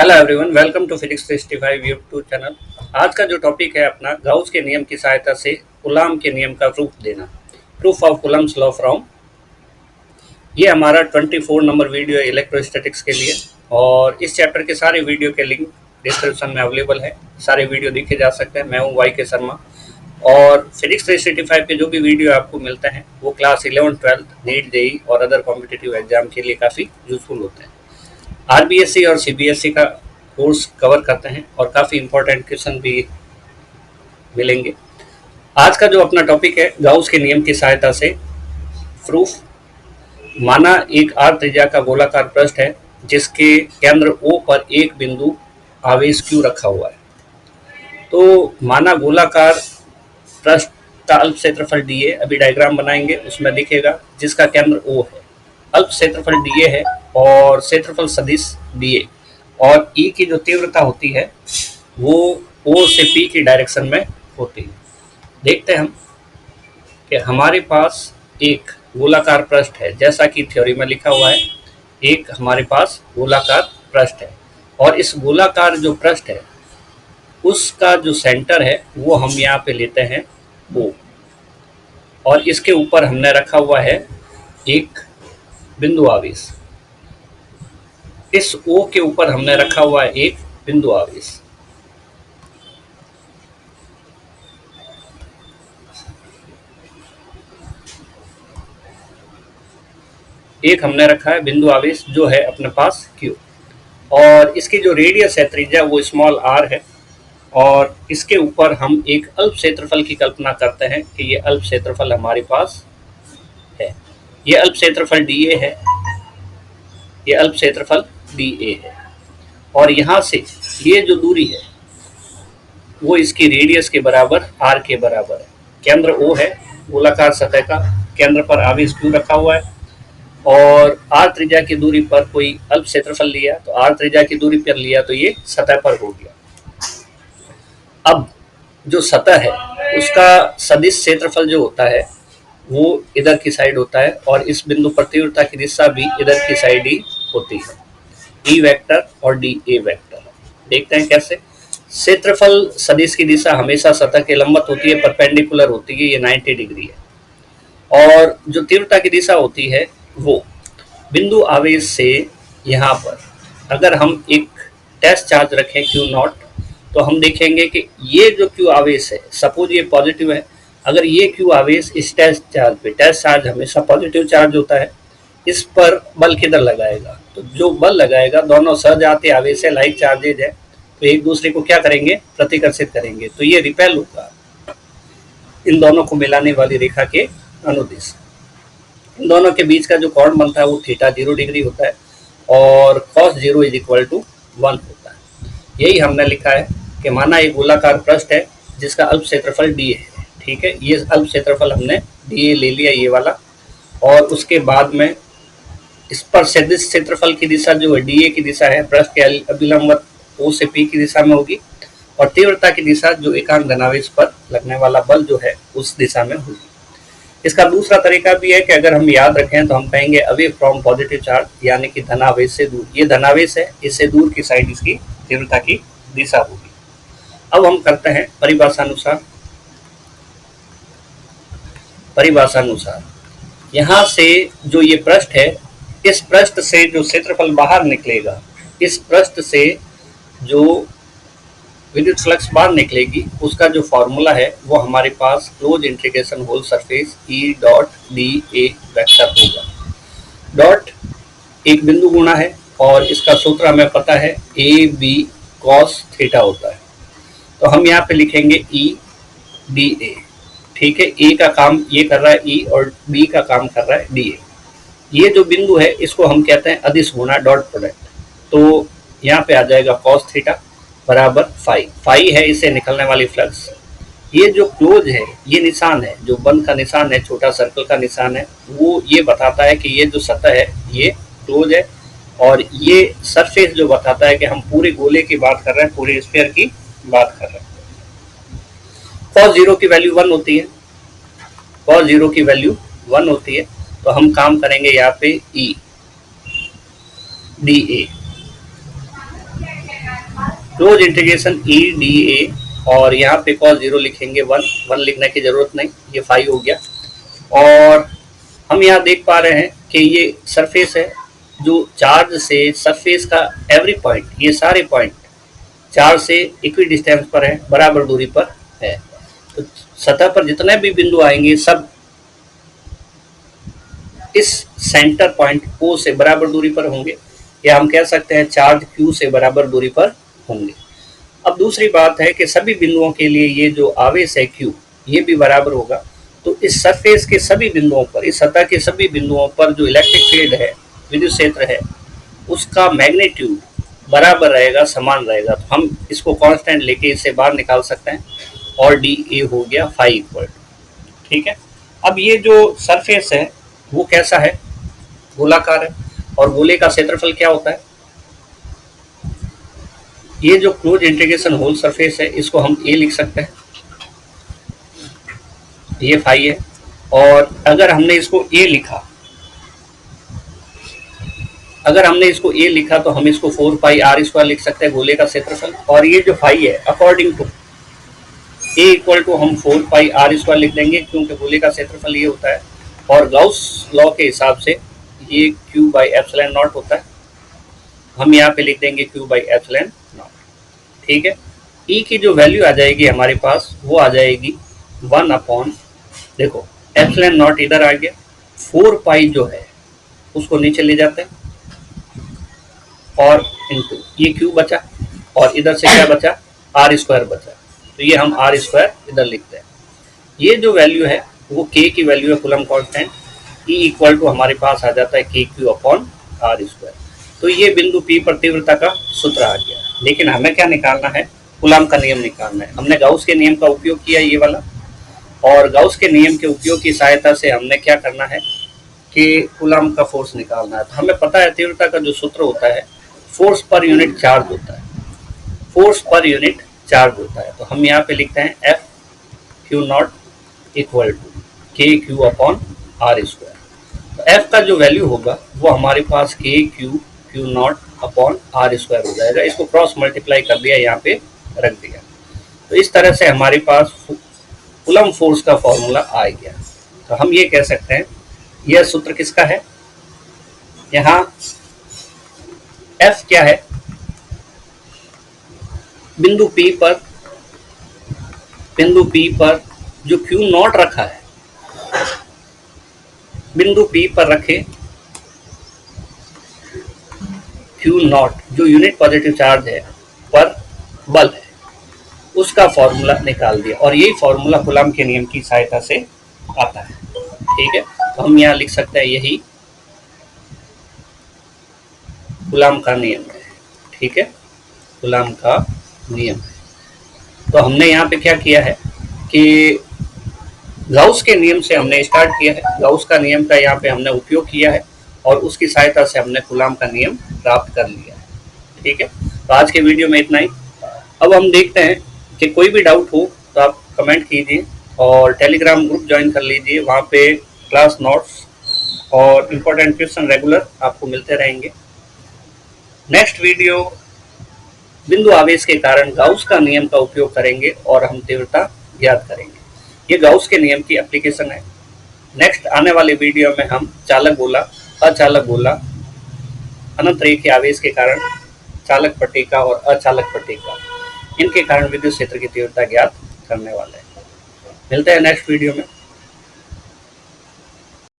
Hello everyone, welcome to physics 365 YouTube channel. आज का जो टॉपिक है अपना गाउस के नियम की सहायता से कूलॉम के नियम का प्रूफ देना, proof of Coulomb's law from. ये हमारा 24 नंबर वीडियो है इलेक्ट्रोस्टैटिक्स के लिए, और इस चैप्टर के सारे वीडियो के लिंक डिस्क्रिप्शन में अवेलेबल है। सारे वीडियो देखे जा सकते हैं। मैं हूँ वाई के शर्मा, और फिजिक्स 365 के जो भी वीडियो आपको मिलते हैं वो क्लास 11, 12, नीट, जेई और अदर कॉम्पिटिटिव एग्जाम के लिए काफ़ी यूजफुल होते हैं। आरबीएससी और सीबीएसई का कोर्स कवर करते हैं और काफ़ी इंपॉर्टेंट क्वेश्चन भी मिलेंगे। आज का जो अपना टॉपिक है गाउस के नियम की सहायता से प्रूफ। माना एक आर त्रिज्या का गोलाकार पृष्ठ है जिसके केंद्र O पर एक बिंदु आवेश Q रखा हुआ है। तो माना गोलाकार पृष्ठ का अल्प क्षेत्रफल dA, अभी डायग्राम बनाएंगे उसमें दिखेगा, जिसका केंद्र O है। अल्प क्षेत्रफल dA है और क्षेत्रफल सदिश dA, और E की जो तीव्रता होती है वो O से P की डायरेक्शन में होती है। देखते हैं हम कि हमारे पास एक गोलाकार पृष्ठ है, जैसा कि थ्योरी में लिखा हुआ है। एक हमारे पास गोलाकार पृष्ठ है, और इस गोलाकार जो पृष्ठ है उसका जो सेंटर है वो हम यहाँ पे लेते हैं O, और इसके ऊपर हमने रखा हुआ है एक बिंदु आवेश। इस O के ऊपर हमने रखा हुआ है एक बिंदु आवेश। एक हमने रखा है बिंदु आवेश जो है अपने पास Q, और इसकी जो रेडियस है त्रिज्या वो स्मॉल r है, और इसके ऊपर हम एक अल्प क्षेत्रफल की कल्पना करते हैं कि ये अल्प क्षेत्रफल हमारे पास है। ये अल्प क्षेत्रफल dA है, ये अल्प क्षेत्रफल dA है, और यहाँ से ये जो दूरी है वो इसकी रेडियस के बराबर r के बराबर है। केंद्र O है, गोलाकार सतह का केंद्र पर आवेश Q रखा हुआ है, और r त्रिज्या की दूरी पर कोई अल्प क्षेत्रफल लिया तो r त्रिज्या की दूरी पर लिया तो ये सतह पर हो गया। अब जो सतह है उसका सदिश क्षेत्रफल जो होता है वो इधर की साइड होता है, और इस बिंदु पर तीव्रता की दिशा भी इधर की साइड ही होती है, E वेक्टर और dA वेक्टर। देखते हैं कैसे। क्षेत्रफल सदिश की दिशा हमेशा सतह के लंबवत होती है, परपेंडिकुलर होती है, ये 90 डिग्री है। और जो तीव्रता की दिशा होती है वो बिंदु आवेश से यहाँ पर अगर हम एक टेस्ट चार्ज रखें Q0, तो हम देखेंगे कि ये जो Q आवेश है, सपोज ये पॉजिटिव है, अगर ये Q आवेश इस टेस्ट चार्ज पे, टेस्ट चार्ज हमेशा पॉजिटिव चार्ज होता है, इस पर बल किधर लगाएगा, तो जो बल लगाएगा दोनों सहजातीय आवेश है, लाइक चार्जेज है, तो एक दूसरे को क्या करेंगे, प्रतिकर्षित करेंगे, तो ये रिपेल होगा इन दोनों को मिलाने वाली रेखा के अनुदिश। इन दोनों के बीच का जो कोण बनता है वो थीटा 0 डिग्री होता है, और cos 0 = 1 होता है। यही हमने लिखा है कि माना एक गोलाकार पृष्ठ है जिसका अल्प क्षेत्रफल dA है, ठीक है। ये अल्प क्षेत्रफल हमने dA ले लिया, ये वाला, और उसके बाद में इस पर सदिश क्षेत्रफल की दिशा जो है dA की दिशा है, पृष्ठ के अभिलंबवत O से P की दिशा में होगी, और तीव्रता की दिशा जो एकांक धनावेश पर लगने वाला बल जो है उस दिशा में होगी। इसका दूसरा तरीका भी है कि अगर हम याद रखें तो हम कहेंगे अवे फ्रॉम पॉजिटिव चार्ज, यानी कि धनावेश से दूर। ये धनावेश है, इससे दूर की साइड इसकी तीव्रता की दिशा होगी। अब हम करते हैं परिभाषानुसार यहाँ से जो ये पृष्ठ है, इस पृष्ठ से जो क्षेत्रफल बाहर निकलेगा, इस पृष्ठ से जो विद्युत फ्लक्स बाहर निकलेगी, उसका जो फॉर्मूला है वो हमारे पास close integration whole surface E dot dA vector होगा। डॉट एक बिंदु गुणा है, और इसका सूत्र हमें पता है AB cos थीटा होता है, तो हम यहाँ पे लिखेंगे E dA, ठीक है। A का काम ये कर रहा है E, और B का काम कर रहा है dA। ये जो बिंदु है इसको हम कहते हैं अदिश गुणा डॉट प्रोडक्ट, तो यहाँ पे आ जाएगा cos थीटा बराबर फाई है इससे निकलने वाली फ्लक्स। ये जो क्लोज है, ये निशान है, जो बंद का निशान है, छोटा सर्कल का निशान है, वो ये बताता है कि ये जो सतह है ये क्लोज है, और ये सरफेस जो बताता है कि हम पूरे गोले की बात कर रहे हैं, पूरे स्फीयर की बात कर रहे हैं। cos 0 की वैल्यू 1 होती है, cos 0 की वैल्यू 1 होती है, तो हम काम करेंगे यहाँ पे E dA। Close integration E D A, और यहाँ पे cos 0 लिखेंगे 1 लिखने की जरूरत नहीं, ये 5 हो गया। और हम यहाँ देख पा रहे हैं कि ये सरफेस है जो चार्ज से सरफेस का एवरी पॉइंट, ये सारे पॉइंट चार्ज से इक्वी डिस्टेंस पर है, बराबर दूरी पर है। तो सतह पर जितने भी बिंदु आएंगे सब इस सेंटर पॉइंट O से बराबर दूरी पर होंगे, या हम कह सकते हैं चार्ज Q से बराबर दूरी पर होंगे। अब दूसरी बात है कि सभी बिंदुओं के लिए ये जो आवेश है Q, ये भी बराबर होगा। तो इस सरफेस के सभी बिंदुओं पर, इस सतह के सभी बिंदुओं पर जो इलेक्ट्रिक फील्ड है, विद्युत क्षेत्र है, उसका मैग्नीट्यूड बराबर रहेगा, समान रहेगा। तो हम इसको कांस्टेंट लेके इसे बाहर निकाल सकते हैं, और डी ए हो गया 5 इक्वल। ठीक है। अब ये जो सरफेस है वो कैसा है, गोलाकार है, और गोले का क्षेत्रफल क्या होता है। ये जो क्लोज इंटीग्रेशन होल सरफेस है इसको हम ए लिख सकते हैं, ये 5 है। और अगर हमने इसको ए लिखा, ए लिखा तो हम इसको 4 पाई आर स्क्वायर लिख सकते हैं, गोले का क्षेत्रफल। और ये जो 5 है according to A equal to हम 4 पाई आर स्क्वायर लिख देंगे, क्योंकि गोले का क्षेत्रफल ये होता है। और गाउस लॉ के हिसाब से ये क्यू बाई एप्सिलॉन नॉट होता है, हम यहाँ पे लिख देंगे क्यू बाई एप्सिलॉन नॉट। ठीक है। ई की जो वैल्यू आ जाएगी हमारे पास, वो आ जाएगी 1 अपॉन, देखो एप्सिलॉन नॉट इधर आ गया, 4 पाई जो है उसको नीचे ले जाते हैं, और इनटू ये क्यू बचा, और इधर से क्या बचा, आर स्क्वायर बचा। तो ये हम आर स्क्वायर इधर लिखते हैं। ये जो वैल्यू है वो के की वैल्यू है, coulomb constant. E equal to हमारे पास आ जाता है के क्यू अपॉन आर स्क्वायर। तो ये बिंदु पी पर तीव्रता का सूत्र आ गया। लेकिन हमें क्या निकालना है, कूलम का नियम निकालना है। हमने गाउस के नियम का उपयोग किया ये वाला, और गाउस के नियम के उपयोग की सहायता से हमने क्या करना है कि कूलम का फोर्स निकालना है। तो हमें पता है तीव्रता का जो सूत्र होता है, फोर्स पर यूनिट चार्ज होता है, फोर्स पर यूनिट चार्ज होता है। तो हम यहाँ पे लिखते हैं F Q naught equal to K Q upon R square. तो एफ का जो वैल्यू होगा वो हमारे पास K Q naught upon R square हो जाएगा। इसको क्रॉस मल्टीप्लाई कर दिया, यहाँ पे रख दिया। तो इस तरह से हमारे पास कूलम फोर्स का फॉर्मूला आ गया। तो हम ये कह सकते हैं, यह सूत्र किसका है, यहाँ एफ क्या है, बिंदु P पर जो क्यू नॉट रखा है, बिंदु P पर रखे क्यू नॉट जो यूनिट पॉजिटिव चार्ज है पर बल है, उसका फॉर्मूला निकाल दिया। और यही फॉर्मूला कूलम के नियम की सहायता से आता है। ठीक है। तो हम यहाँ लिख सकते हैं यही कूलम का नियम है। ठीक है, कूलम का नियम है। तो हमने यहाँ पे क्या किया है कि गाउस के नियम से हमने स्टार्ट किया है, गाउस का नियम का यहाँ पे हमने उपयोग किया है, और उसकी सहायता से हमने कूलम का नियम प्राप्त कर लिया है। ठीक है। तो आज के वीडियो में इतना ही। अब हम देखते हैं कि कोई भी डाउट हो तो आप कमेंट कीजिए, और टेलीग्राम ग्रुप ज्वाइन कर लीजिए। वहाँ पे क्लास नोट्स और इम्पोर्टेंट क्वेश्चन रेगुलर आपको मिलते रहेंगे। नेक्स्ट वीडियो बिंदु आवेश के कारण गाउस का नियम का उपयोग करेंगे, और हम तीव्रता ज्ञात करेंगे। ये गाउस के नियम की एप्लीकेशन है। नेक्स्ट आने वाले वीडियो में हम चालक गोला, अचालक गोला, अनंत रेखीय आवेश के कारण चालक पट्टिका और अचालक पट्टिका, इनके कारण विद्युत क्षेत्र की तीव्रता ज्ञात करने वाले हैं। मिलते हैं नेक्स्ट वीडियो में।